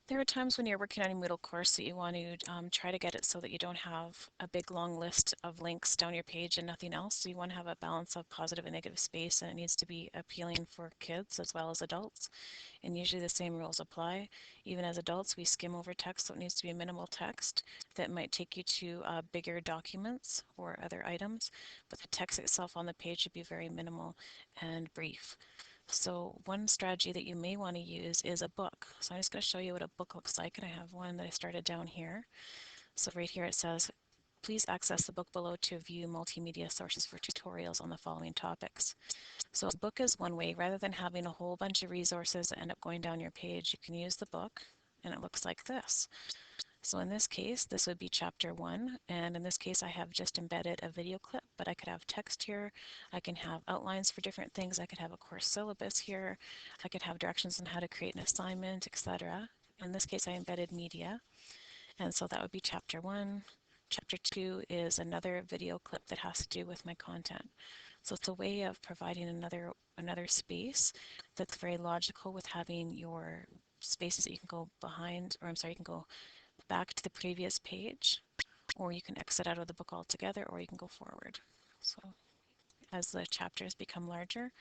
There are times when you're working on a Moodle course that you want to try to get it so that you don't have a big long list of links down your page and nothing else. So you want to have a balance of positive and negative space, and it needs to be appealing for kids as well as adults. And usually the same rules apply. Even as adults, we skim over text, so it needs to be minimal text that might take you to bigger documents or other items, but the text itself on the page should be very minimal and brief. So one strategy that you may want to use is a book. So I'm just going to show you what a book looks like, and I have one that I started down here. So right here it says, please access the book below to view multimedia sources for tutorials on the following topics. So a book is one way. Rather than having a whole bunch of resources that end up going down your page, you can use the book, and it looks like this. So in this case, this would be chapter 1, and in this case I have just embedded a video clip, but I could have text here, I can have outlines for different things, I could have a course syllabus here, I could have directions on how to create an assignment, etc. In this case I embedded media, and so that would be chapter 1. Chapter 2 is another video clip that has to do with my content. So it's a way of providing another space that's very logical with having your spaces that you can go behind, or I'm sorry, you can go back to the previous page, or you can exit out of the book altogether, or you can go forward. So as the chapters become larger,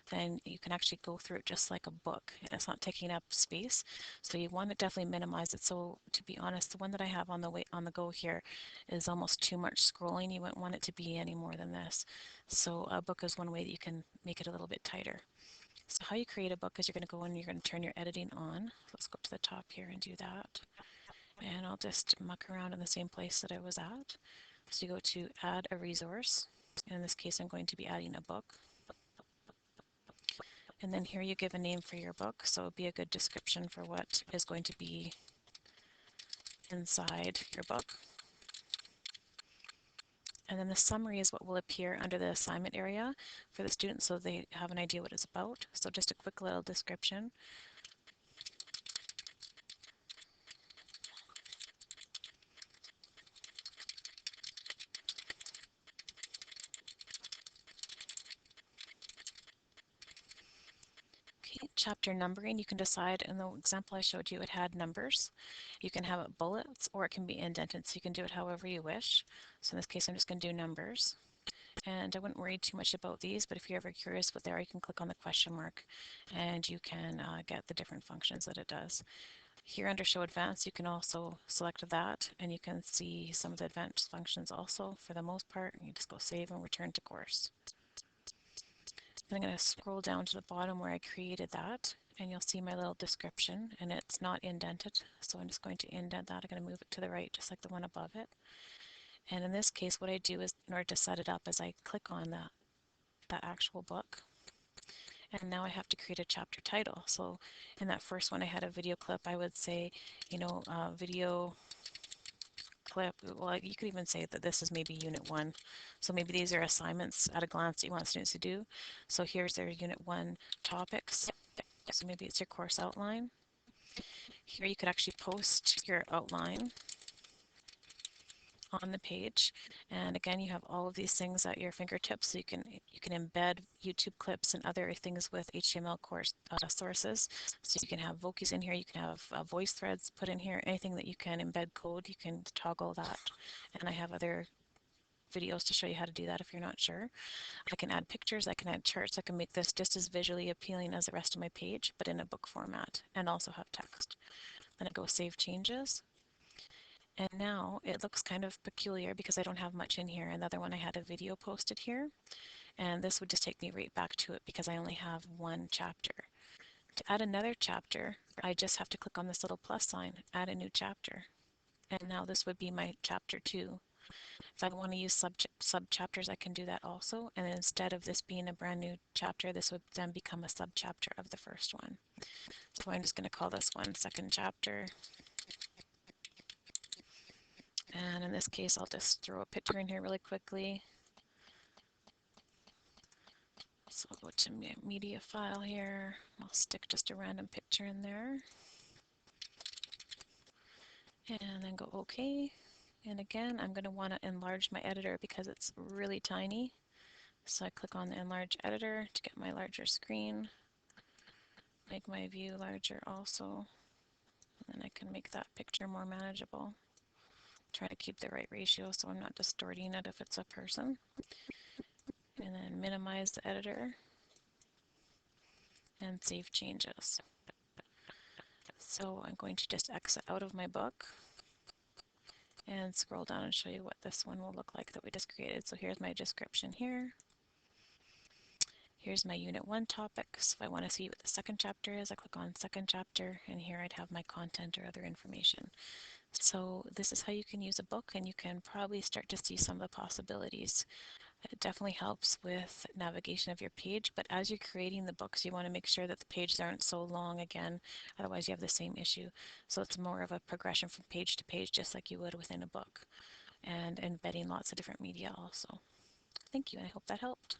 then you can actually go through it just like a book, and it's not taking up space. So you want to definitely minimize it. So to be honest, the one that I have on the go here is almost too much scrolling. You wouldn't want it to be any more than this. So a book is one way that you can make it a little bit tighter. So how you create a book is you're going to go in and you're going to turn your editing on. Let's go to the top here and do that. And I'll just muck around in the same place that I was at. So you go to add a resource. In this case, I'm going to be adding a book. And then here you give a name for your book. So it'll be a good description for what is going to be inside your book. And then the summary is what will appear under the assignment area for the students so they have an idea what it's about. So just a quick little description. Okay, chapter numbering, you can decide, in the example I showed you, it had numbers. You can have it bullets or it can be indented, so you can do it however you wish. So in this case, I'm just going to do numbers. And I wouldn't worry too much about these, but if you're ever curious what they are, you can click on the question mark and you can get the different functions that it does. Here under Show Advanced, you can also select that and you can see some of the advanced functions also for the most part. You just go save and return to course. I'm going to scroll down to the bottom where I created that, and you'll see my little description, and it's not indented, so I'm just going to indent that. I'm going to move it to the right just like the one above it. And in this case, what I do is, in order to set it up, is I click on that actual book, and now I have to create a chapter title. So in that first one I had a video clip, I would say, video clip. Well, you could even say that this is maybe Unit 1. So maybe these are assignments at a glance that you want students to do. So here's their Unit 1 topics. So maybe it's your course outline. Here you could actually post your outline on the page, and again you have all of these things at your fingertips, so you can embed YouTube clips and other things with HTML course sources. So you can have Vokies in here, you can have voice threads put in here, anything that you can embed code, you can toggle that. And I have other videos to show you how to do that if you're not sure. I can add pictures, I can add charts, I can make this just as visually appealing as the rest of my page, but in a book format, and also have text. Then I go Save Changes. And now it looks kind of peculiar because I don't have much in here. Another one, I had a video posted here, and this would just take me right back to it because I only have one chapter. To add another chapter, I just have to click on this little plus sign, add a new chapter. And now this would be my chapter 2. If I want to use sub-chapters, I can do that also. And instead of this being a brand new chapter, this would then become a sub-chapter of the first one. So I'm just going to call this one second chapter. And in this case, I'll just throw a picture in here really quickly. So I'll go to media file here. I'll stick just a random picture in there. And then go OK. And again, I'm going to want to enlarge my editor because it's really tiny. So I click on the enlarge editor to get my larger screen. Make my view larger also. And I can make that picture more manageable. Try to keep the right ratio so I'm not distorting it if it's a person. And then minimize the editor and save changes. So I'm going to just exit out of my book and scroll down and show you what this one will look like that we just created. So here's my description here. Here's my Unit 1 topics. If I want to see what the second chapter is, I click on second chapter, and here I'd have my content or other information. So this is how you can use a book, and you can probably start to see some of the possibilities. It definitely helps with navigation of your page, but as you're creating the books, you want to make sure that the pages aren't so long again, otherwise you have the same issue. So it's more of a progression from page to page, just like you would within a book, and embedding lots of different media also. Thank you, and I hope that helped.